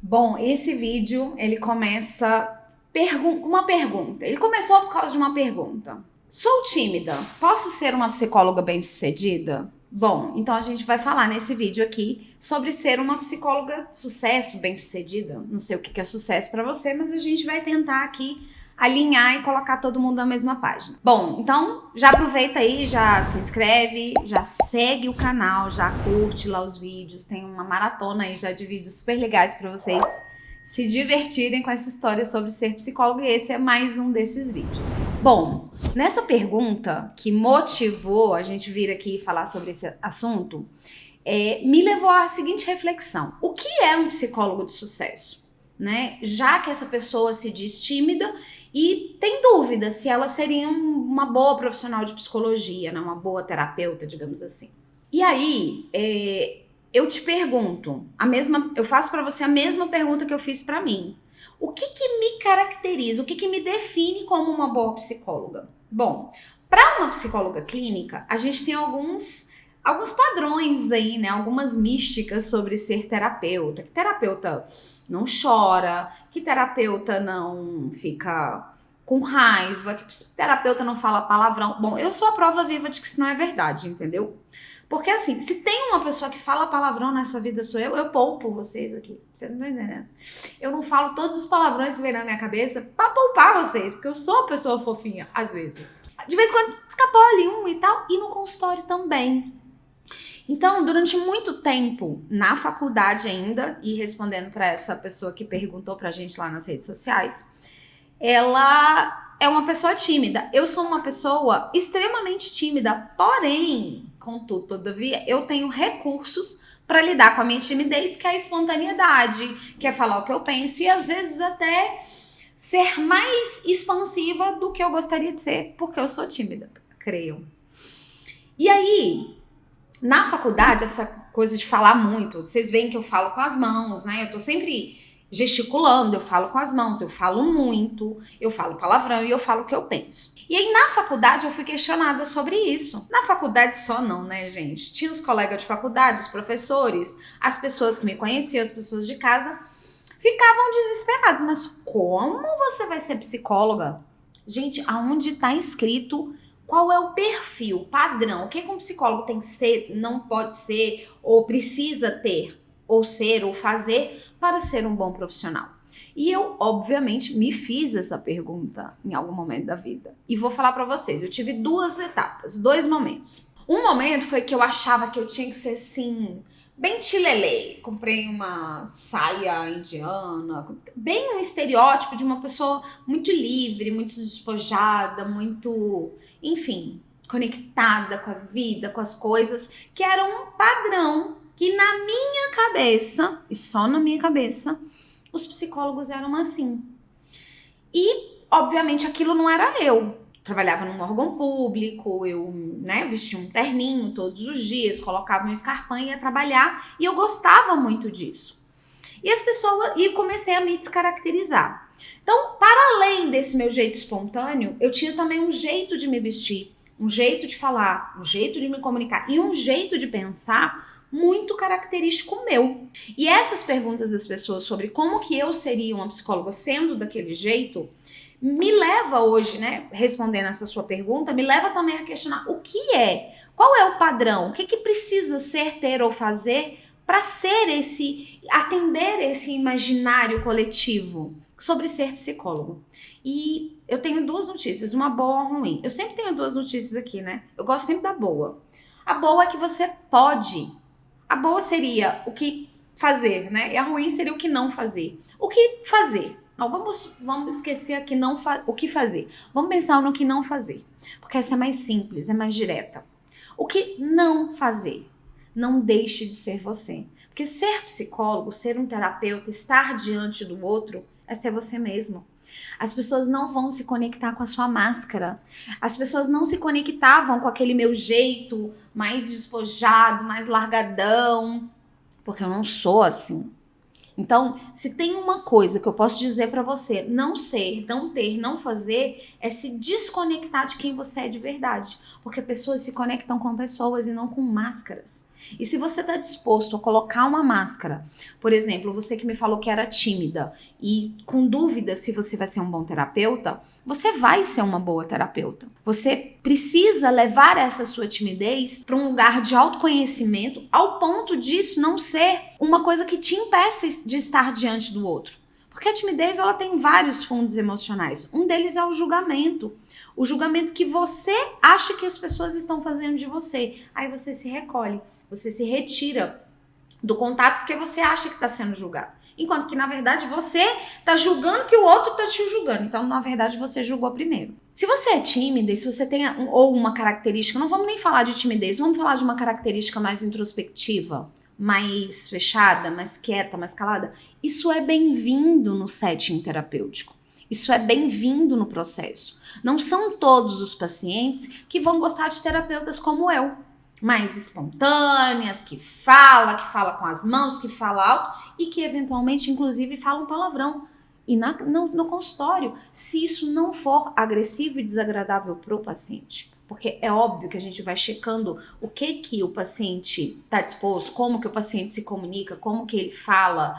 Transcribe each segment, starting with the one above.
Bom, esse vídeo, ele começa com uma pergunta. Ele começou por causa de uma pergunta. Sou tímida, posso ser uma psicóloga bem-sucedida? Bom, então a gente vai falar nesse vídeo aqui sobre ser uma psicóloga de sucesso, bem-sucedida. Não sei o que é sucesso para você, mas a gente vai tentar aqui alinhar e colocar todo mundo na mesma página. Bom, então já aproveita aí, já se inscreve, já segue o canal, já curte lá os vídeos. Tem uma maratona aí já de vídeos super legais para vocês se divertirem com essa história sobre ser psicólogo, e esse é mais um desses vídeos. Bom, nessa pergunta que motivou a gente vir aqui falar sobre esse assunto, me levou à seguinte reflexão: o que é um psicólogo de sucesso? Né? Já que essa pessoa se diz tímida e tem dúvida se ela seria uma boa profissional de psicologia, né? Uma boa terapeuta, digamos assim. E aí, eu te pergunto, eu faço para você a mesma pergunta que eu fiz para mim. O que me caracteriza, o que me define como uma boa psicóloga? Bom, para uma psicóloga clínica, a gente tem alguns padrões aí, né? Algumas místicas sobre ser terapeuta. Que terapeuta não chora, que terapeuta não fica com raiva, que terapeuta não fala palavrão. Bom, eu sou a prova viva de que isso não é verdade, entendeu? Porque assim, se tem uma pessoa que fala palavrão nessa vida, sou eu poupo vocês aqui. Você não tá entendendo? Eu não falo todos os palavrões que vem na minha cabeça pra poupar vocês, porque eu sou uma pessoa fofinha, às vezes. De vez em quando escapou ali um e tal, e no consultório também. Então, durante muito tempo, na faculdade ainda, e respondendo para essa pessoa que perguntou pra gente lá nas redes sociais, ela é uma pessoa tímida. Eu sou uma pessoa extremamente tímida, porém, contudo, todavia, eu tenho recursos para lidar com a minha timidez, que é a espontaneidade, que é falar o que eu penso e às vezes até ser mais expansiva do que eu gostaria de ser, porque eu sou tímida, creio. E aí, na faculdade, essa coisa de falar muito, vocês veem que eu falo com as mãos, né? Eu tô sempre gesticulando, eu falo com as mãos, eu falo muito, eu falo palavrão e eu falo o que eu penso. E aí, na faculdade, eu fui questionada sobre isso. Na faculdade só não, né, gente? Tinha os colegas de faculdade, os professores, as pessoas que me conheciam, as pessoas de casa, ficavam desesperadas. Mas como você vai ser psicóloga? Gente, aonde tá escrito qual é o perfil, padrão? O que um psicólogo tem que ser, não pode ser, ou precisa ter, ou ser, ou fazer para ser um bom profissional? E eu, obviamente, me fiz essa pergunta em algum momento da vida. E vou falar para vocês, eu tive duas etapas, dois momentos. Um momento foi que eu achava que eu tinha que ser assim, bem tilelê. Comprei uma saia indiana, bem um estereótipo de uma pessoa muito livre, muito despojada, muito, enfim, conectada com a vida, com as coisas, que era um padrão que na minha cabeça, e só na minha cabeça, os psicólogos eram assim. E, obviamente, aquilo não era eu. Trabalhava num órgão público, eu, né, vestia um terninho todos os dias, colocava um escarpão e ia trabalhar, e eu gostava muito disso. E comecei a me descaracterizar. Então, para além desse meu jeito espontâneo, eu tinha também um jeito de me vestir, um jeito de falar, um jeito de me comunicar e um jeito de pensar muito característico meu. E essas perguntas das pessoas sobre como que eu seria uma psicóloga sendo daquele jeito, me leva hoje, né, respondendo essa sua pergunta, me leva também a questionar o que é, qual é o padrão, o que precisa ser, ter ou fazer para atender esse imaginário coletivo sobre ser psicólogo. E eu tenho duas notícias, uma boa ou ruim. Eu sempre tenho duas notícias aqui, né? Eu gosto sempre da boa. A boa é que você pode. A boa seria o que fazer, né? E a ruim seria o que não fazer. O que fazer? Não, vamos esquecer aqui o que fazer. Vamos pensar no que não fazer. Porque essa é mais simples, é mais direta. O que não fazer? Não deixe de ser você. Porque ser psicólogo, ser um terapeuta, estar diante do outro, é ser você mesmo. As pessoas não vão se conectar com a sua máscara. As pessoas não se conectavam com aquele meu jeito mais despojado, mais largadão. Porque eu não sou assim. Então, se tem uma coisa que eu posso dizer pra você, não ser, não ter, não fazer, é se desconectar de quem você é de verdade. Porque pessoas se conectam com pessoas e não com máscaras. E se você tá disposto a colocar uma máscara, por exemplo, você que me falou que era tímida e com dúvida se você vai ser um bom terapeuta, você vai ser uma boa terapeuta. Você precisa levar essa sua timidez para um lugar de autoconhecimento ao ponto disso não ser uma coisa que te impeça de estar diante do outro. Porque a timidez, ela tem vários fundos emocionais. Um deles é o julgamento. O julgamento que você acha que as pessoas estão fazendo de você. Aí você se recolhe, você se retira do contato porque você acha que está sendo julgado. Enquanto que, na verdade, você está julgando que o outro está te julgando. Então, na verdade, você julgou primeiro. Se você é tímida e se você tem ou uma característica, não vamos nem falar de timidez, vamos falar de uma característica mais introspectiva, mais fechada, mais quieta, mais calada, isso é bem-vindo no setting terapêutico. Isso é bem-vindo no processo. Não são todos os pacientes que vão gostar de terapeutas como eu, mais espontâneas, que fala com as mãos, que fala alto e que eventualmente, inclusive, fala um palavrão. E no consultório, se isso não for agressivo e desagradável para o paciente. Porque é óbvio que a gente vai checando o que o paciente está disposto, como que o paciente se comunica, como que ele fala,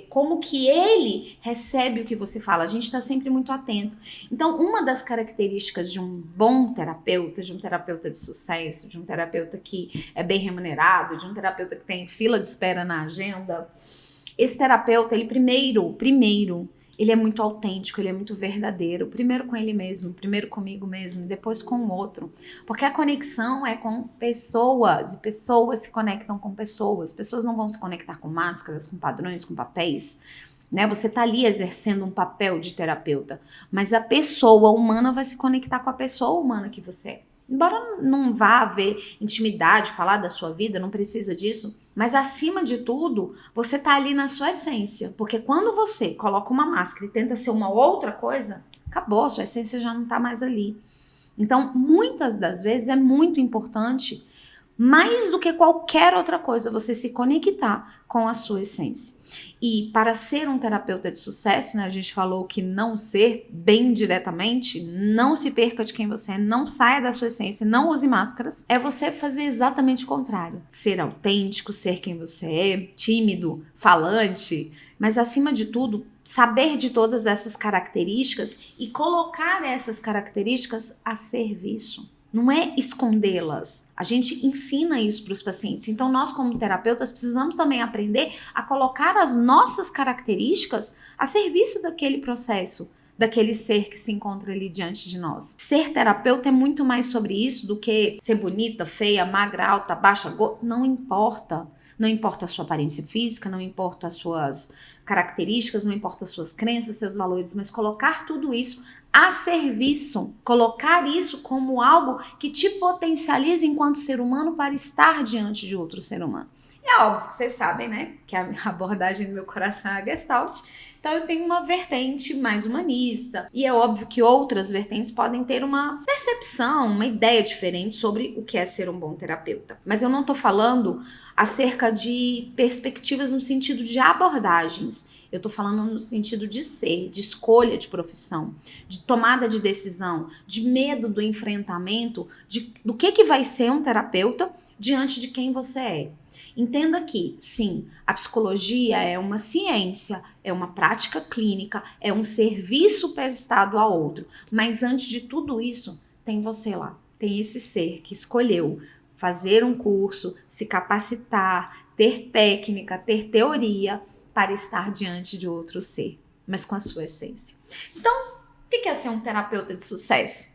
como que ele recebe o que você fala. A gente está sempre muito atento. Então, uma das características de um bom terapeuta, de um terapeuta de sucesso, de um terapeuta que é bem remunerado, de um terapeuta que tem fila de espera na agenda, esse terapeuta, ele primeiro, ele é muito autêntico, ele é muito verdadeiro. Primeiro com ele mesmo, primeiro comigo mesmo, depois com o outro. Porque a conexão é com pessoas, e pessoas se conectam com pessoas. Pessoas não vão se conectar com máscaras, com padrões, com papéis. Né? Você tá ali exercendo um papel de terapeuta, mas a pessoa humana vai se conectar com a pessoa humana que você é. Embora não vá haver intimidade, falar da sua vida, não precisa disso, mas acima de tudo, você tá ali na sua essência, porque quando você coloca uma máscara e tenta ser uma outra coisa, acabou, a sua essência já não tá mais ali. Então, muitas das vezes é muito importante, mais do que qualquer outra coisa, você se conectar com a sua essência. E para ser um terapeuta de sucesso, né, a gente falou que não ser bem diretamente, não se perca de quem você é, não saia da sua essência, não use máscaras, é você fazer exatamente o contrário. Ser autêntico, ser quem você é, tímido, falante, mas acima de tudo, saber de todas essas características e colocar essas características a serviço. Não é escondê-las. A gente ensina isso para os pacientes. Então, nós, como terapeutas, precisamos também aprender a colocar as nossas características a serviço daquele processo, daquele ser que se encontra ali diante de nós. Ser terapeuta é muito mais sobre isso do que ser bonita, feia, magra, alta, baixa, gorda. Não importa. Não importa a sua aparência física, não importa as suas características, não importa as suas crenças, seus valores, mas colocar tudo isso a serviço, colocar isso como algo que te potencializa enquanto ser humano para estar diante de outro ser humano. E é óbvio que vocês sabem, né, que a abordagem do meu coração é a Gestalt, então eu tenho uma vertente mais humanista e é óbvio que outras vertentes podem ter uma percepção, uma ideia diferente sobre o que é ser um bom terapeuta. Mas eu não tô falando acerca de perspectivas no sentido de abordagens. Eu tô falando no sentido de ser, de escolha de profissão, de tomada de decisão, de medo do enfrentamento, do que vai ser um terapeuta diante de quem você é. Entenda que, sim, a psicologia é uma ciência, é uma prática clínica, é um serviço prestado ao outro. Mas antes de tudo isso, tem você lá, tem esse ser que escolheu fazer um curso, se capacitar, ter técnica, ter teoria para estar diante de outro ser, mas com a sua essência. Então, o que é ser um terapeuta de sucesso?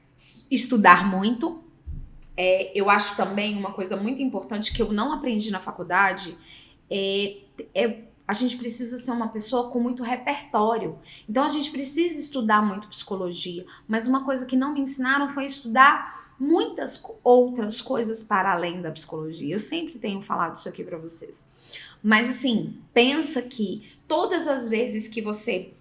Estudar muito. Eu acho também uma coisa muito importante que eu não aprendi na faculdade, a gente precisa ser uma pessoa com muito repertório. Então, a gente precisa estudar muito psicologia, mas uma coisa que não me ensinaram foi estudar muitas outras coisas para além da psicologia. Eu sempre tenho falado isso aqui para vocês. Mas assim, pensa que todas as vezes que você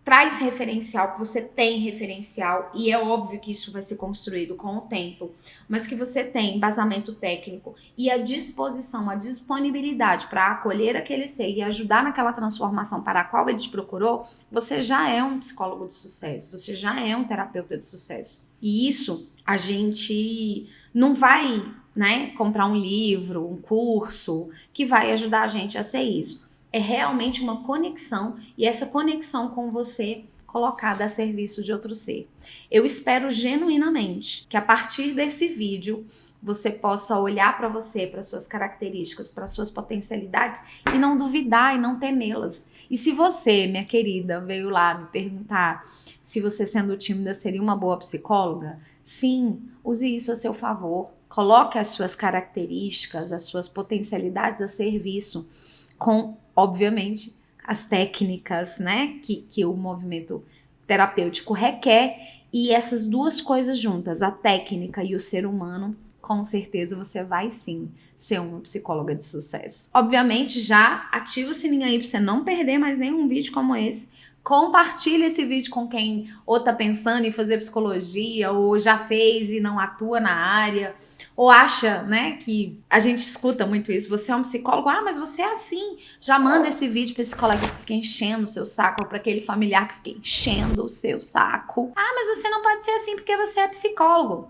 traz referencial, que você tem referencial, e é óbvio que isso vai ser construído com o tempo, mas que você tem embasamento técnico e a disposição, a disponibilidade para acolher aquele ser e ajudar naquela transformação para a qual ele te procurou, você já é um psicólogo de sucesso, você já é um terapeuta de sucesso. E isso a gente não vai, né, comprar um livro, um curso que vai ajudar a gente a ser isso. É realmente uma conexão, e essa conexão com você colocada a serviço de outro ser. Eu espero genuinamente que a partir desse vídeo você possa olhar para você, para suas características, para suas potencialidades e não duvidar e não temê-las. E se você, minha querida, veio lá me perguntar se você, sendo tímida, seria uma boa psicóloga, sim, use isso a seu favor. Coloque as suas características, as suas potencialidades a serviço, com, obviamente, as técnicas, né, que o movimento terapêutico requer, e essas duas coisas juntas, a técnica e o ser humano, com certeza você vai sim ser uma psicóloga de sucesso. Obviamente, já ativa o sininho aí para você não perder mais nenhum vídeo como esse. Compartilhe esse vídeo com quem ou tá pensando em fazer psicologia, ou já fez e não atua na área, ou acha, né, que a gente escuta muito isso, você é um psicólogo, mas você é assim, já manda esse vídeo pra esse colega que fica enchendo o seu saco, ou pra aquele familiar que fica enchendo o seu saco. Mas você não pode ser assim porque você é psicólogo.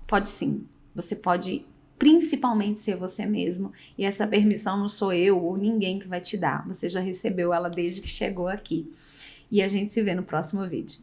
Pode sim, você pode principalmente ser você mesmo, e essa permissão não sou eu ou ninguém que vai te dar, você já recebeu ela desde que chegou aqui. E a gente se vê no próximo vídeo.